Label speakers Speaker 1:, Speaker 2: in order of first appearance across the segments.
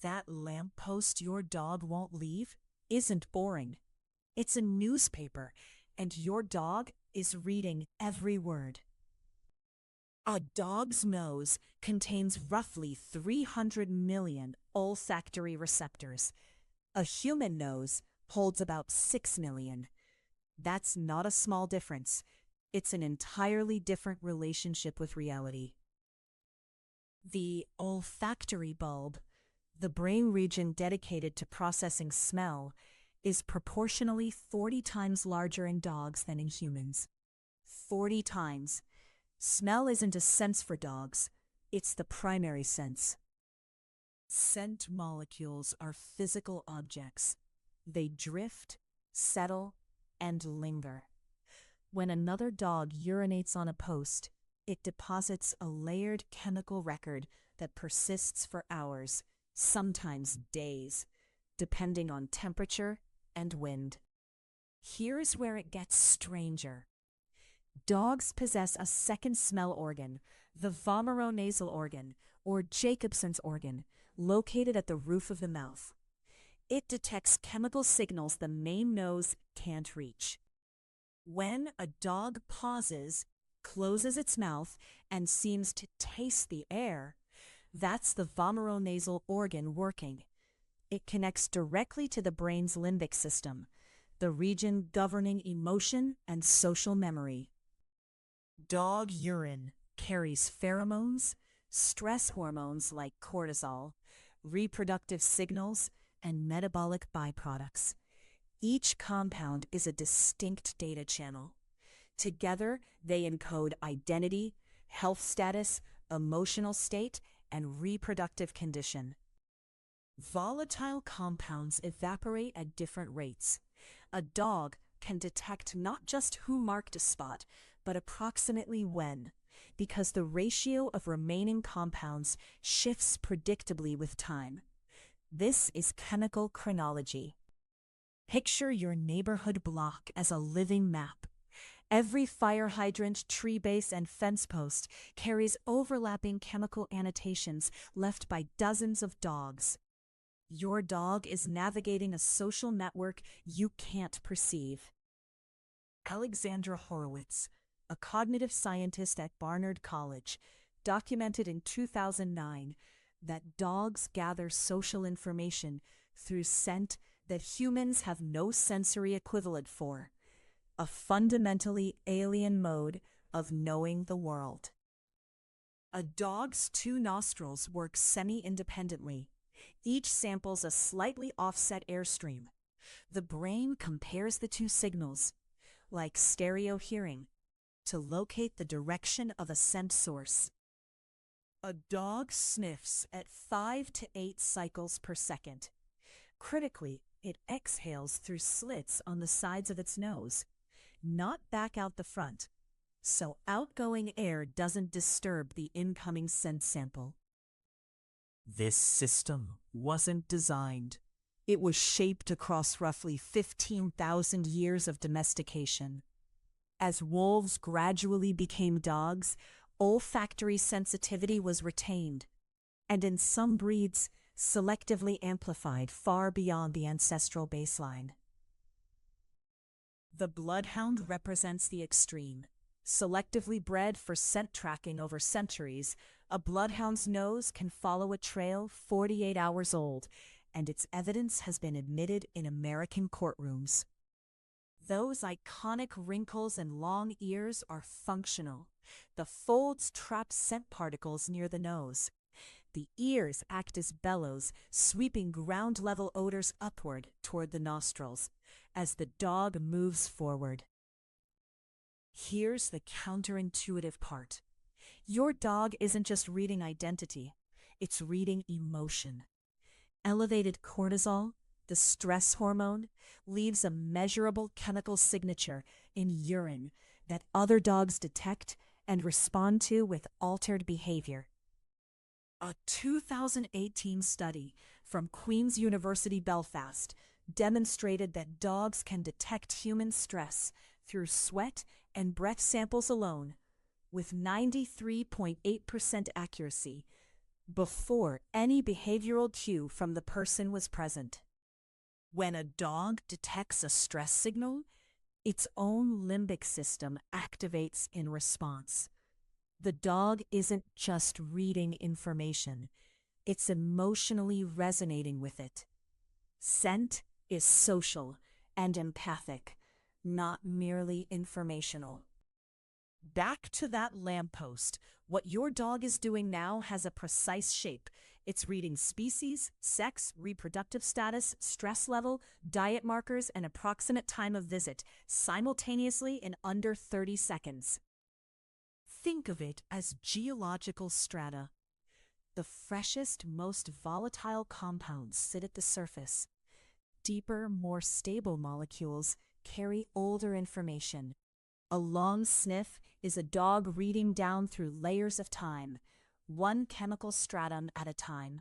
Speaker 1: That lamppost your dog won't leave isn't boring. It's a newspaper, and your dog is reading every word. A dog's nose contains roughly 300 million olfactory receptors. A human nose holds about 6 million. That's not a small difference. It's an entirely different relationship with reality. The olfactory bulb, the brain region dedicated to processing smell, is proportionally 40 times larger in dogs than in humans. 40 times. Smell isn't a sense for dogs, it's the primary sense. Scent molecules are physical objects. They drift, settle, and linger. When another dog urinates on a post, it deposits a layered chemical record that persists for hours, sometimes days, depending on temperature and wind. Here's where it gets stranger. Dogs possess a second smell organ, the vomeronasal organ, or Jacobson's organ, located at the roof of the mouth. It detects chemical signals the main nose can't reach. When a dog pauses, closes its mouth, and seems to taste the air, that's the vomeronasal organ working. It connects directly to the brain's limbic system, the region governing emotion and social memory. Dog urine carries pheromones, stress hormones like cortisol, reproductive signals, and metabolic byproducts. Each compound is a distinct data channel. Together, they encode identity, health status, emotional state, and reproductive condition. Volatile compounds evaporate at different rates. A dog can detect not just who marked a spot, but approximately when, because the ratio of remaining compounds shifts predictably with time. This is chemical chronology. Picture your neighborhood block as a living map. Every fire hydrant, tree base, and fence post carries overlapping chemical annotations left by dozens of dogs. Your dog is navigating a social network you can't perceive. Alexandra Horowitz, a cognitive scientist at Barnard College, documented in 2009 that dogs gather social information through scent that humans have no sensory equivalent for, a fundamentally alien mode of knowing the world. A dog's two nostrils work semi-independently. Each samples a slightly offset airstream. The brain compares the two signals, like stereo hearing, to locate the direction of a scent source. A dog sniffs at 5 to 8 cycles per second. Critically, it exhales through slits on the sides of its nose, not back out the front, so outgoing air doesn't disturb the incoming scent sample. This system wasn't designed. It was shaped across roughly 15,000 years of domestication. As wolves gradually became dogs, olfactory sensitivity was retained, and in some breeds, selectively amplified far beyond the ancestral baseline. The bloodhound represents the extreme. Selectively bred for scent tracking over centuries, a bloodhound's nose can follow a trail 48 hours old, and its evidence has been admitted in American courtrooms. Those iconic wrinkles and long ears are functional. The folds trap scent particles near the nose. The ears act as bellows, sweeping ground-level odors upward toward the nostrils as the dog moves forward. Here's the counterintuitive part. Your dog isn't just reading identity, it's reading emotion. Elevated cortisol, the stress hormone, leaves a measurable chemical signature in urine that other dogs detect and respond to with altered behavior. A 2018 study from Queen's University Belfast demonstrated that dogs can detect human stress through sweat and breath samples alone with 93.8% accuracy, before any behavioral cue from the person was present. When a dog detects a stress signal, its own limbic system activates in response. The dog isn't just reading information, it's emotionally resonating with it. Scent is social and empathic, not merely informational. Back to that lamppost. What your dog is doing now has a precise shape. It's reading species, sex, reproductive status, stress level, diet markers, and approximate time of visit, simultaneously in under 30 seconds. Think of it as geological strata. The freshest, most volatile compounds sit at the surface. Deeper, more stable molecules carry older information. A long sniff is a dog reading down through layers of time, one chemical stratum at a time.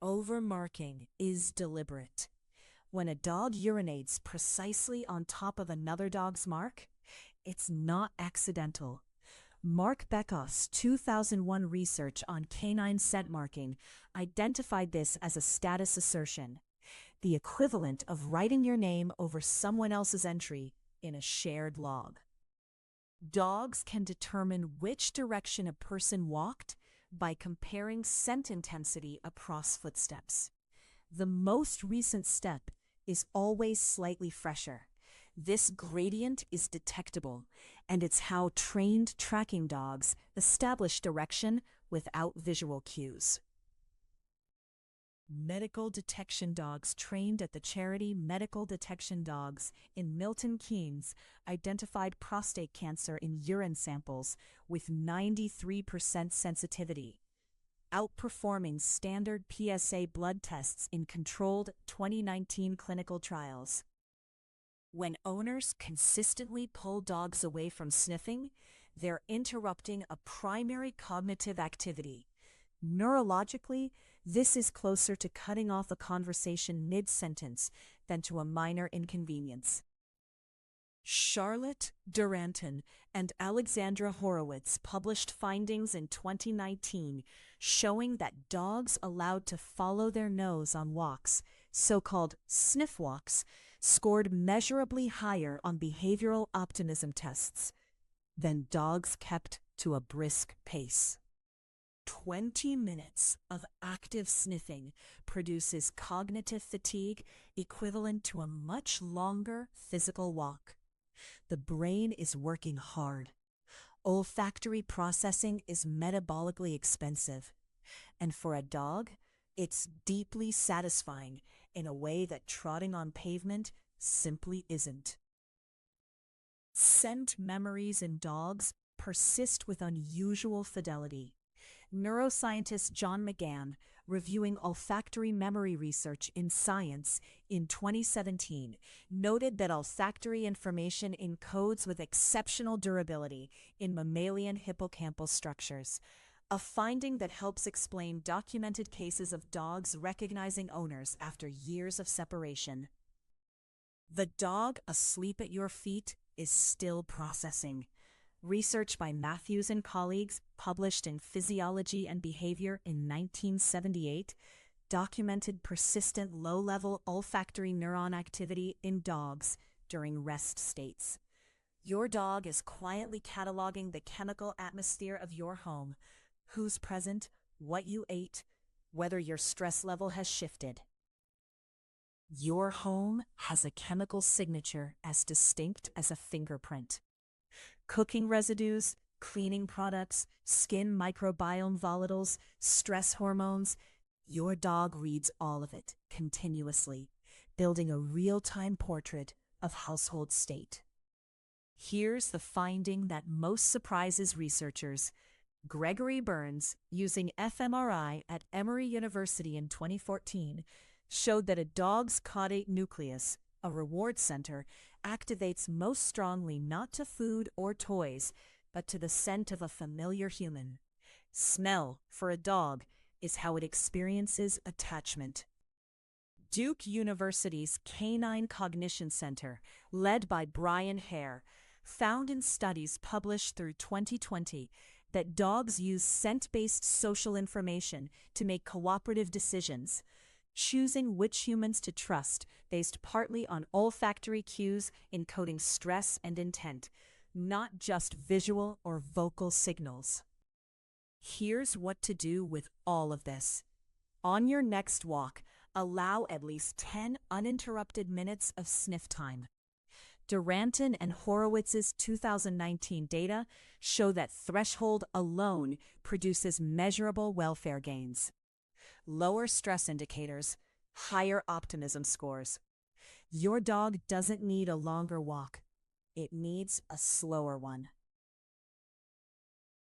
Speaker 1: Overmarking is deliberate. When a dog urinates precisely on top of another dog's mark, it's not accidental. Mark Beckoff's 2001 research on canine scent marking identified this as a status assertion, the equivalent of writing your name over someone else's entry in a shared log. Dogs can determine which direction a person walked by comparing scent intensity across footsteps. The most recent step is always slightly fresher. This gradient is detectable, and it's how trained tracking dogs establish direction without visual cues. Medical detection dogs trained at the charity Medical Detection Dogs in Milton Keynes identified prostate cancer in urine samples with 93% sensitivity, outperforming standard PSA blood tests in controlled 2019 clinical trials. When owners consistently pull dogs away from sniffing, they're interrupting a primary cognitive activity. Neurologically, this is closer to cutting off a conversation mid-sentence than to a minor inconvenience. Charlotte Duranton and Alexandra Horowitz published findings in 2019 showing that dogs allowed to follow their nose on walks, so-called sniff walks, scored measurably higher on behavioral optimism tests than dogs kept to a brisk pace. 20 minutes of active sniffing produces cognitive fatigue equivalent to a much longer physical walk. The brain is working hard. Olfactory processing is metabolically expensive. And for a dog, it's deeply satisfying in a way that trotting on pavement simply isn't. Scent memories in dogs persist with unusual fidelity. Neuroscientist John McGann, reviewing olfactory memory research in Science in 2017, noted that olfactory information encodes with exceptional durability in mammalian hippocampal structures, a finding that helps explain documented cases of dogs recognizing owners after years of separation. The dog asleep at your feet is still processing. Research by Matthews and colleagues, published in Physiology and Behavior in 1978, documented persistent low-level olfactory neuron activity in dogs during rest states. Your dog is quietly cataloging the chemical atmosphere of your home, who's present, what you ate, whether your stress level has shifted. Your home has a chemical signature as distinct as a fingerprint. Cooking residues, cleaning products, skin microbiome volatiles, stress hormones. Your dog reads all of it continuously, building a real-time portrait of household state. Here's the finding that most surprises researchers. Gregory Burns, using fMRI at Emory University in 2014, showed that a dog's caudate nucleus, a reward center, activates most strongly not to food or toys, but to the scent of a familiar human. Smell, for a dog, is how it experiences attachment. Duke University's Canine Cognition Center, led by Brian Hare, found in studies published through 2020 that dogs use scent-based social information to make cooperative decisions, choosing which humans to trust based partly on olfactory cues encoding stress and intent, not just visual or vocal signals. Here's what to do with all of this. On your next walk, allow at least 10 uninterrupted minutes of sniff time. Duranton and Horowitz's 2019 data show that threshold alone produces measurable welfare gains. Lower stress indicators, higher optimism scores. Your dog doesn't need a longer walk. It needs a slower one.